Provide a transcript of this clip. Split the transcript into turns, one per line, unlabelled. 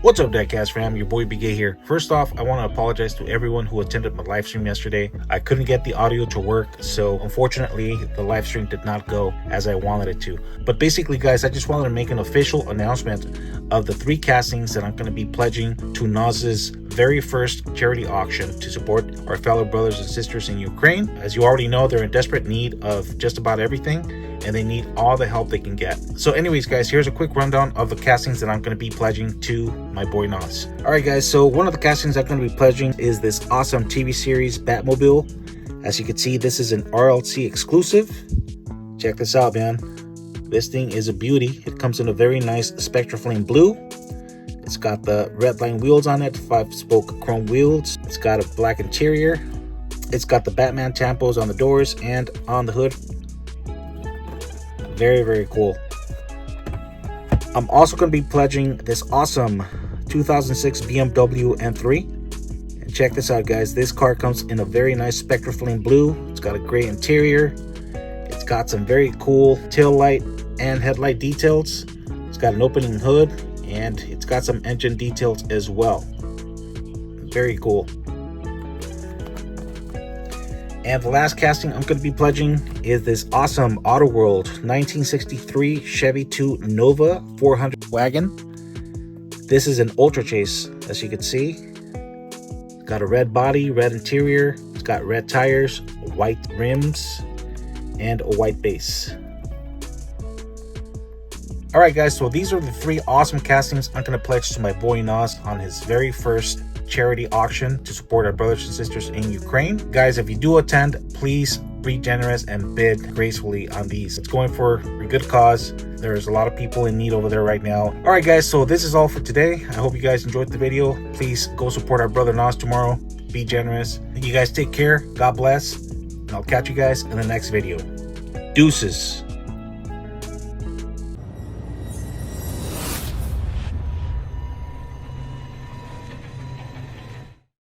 What's up, Diecast fam? Your boy BG here. First off, I want to apologize to everyone who attended my live stream yesterday. I couldn't get the audio to work, so unfortunately, the live stream did not go as I wanted it to. But basically, guys, I just wanted to make an official announcement of the 3 castings that I'm going to be pledging to Naz's very first charity auction to support our fellow brothers and sisters in Ukraine. As you already know, they're in desperate need of just about everything, and they need all the help they can get. So anyways, guys, here's a quick rundown of the castings that I'm going to be pledging to my boy Naz. Alright guys, so one of the castings I'm going to be pledging is this awesome TV series Batmobile. As you can see, this is an RLC exclusive. Check this out, man. This thing is a beauty. It comes in a very nice Spectra Flame blue. It's got the red line wheels on it, 5-spoke chrome wheels. It's got a black interior. It's got the Batman tampos on the doors and on the hood. Very, very cool. I'm also going to be pledging this awesome 2006 BMW M3. And check this out, guys. This car comes in a very nice Spectra Flame blue. It's got a gray interior. It's got some very cool tail light and headlight details. It's got an opening hood, and it's got some engine details as well. Very cool. And the last casting I'm going to be pledging is this awesome Autoworld 1963 Chevy 2 Nova 400 wagon. This is an Ultra Chase, as you can see. It's got a red body, red interior. It's got red tires, white rims, and a white base. Alright guys, so these are the 3 awesome castings I'm going to pledge to my boy Naz on his very first charity auction to support our brothers and sisters in Ukraine. Guys, if you do attend, please be generous and bid gracefully on these. It's going for a good cause. There's a lot of people in need over there right now. Alright guys, so this is all for today. I hope you guys enjoyed the video. Please go support our brother Naz tomorrow. Be generous. You guys take care. God bless. And I'll catch you guys in the next video. Deuces.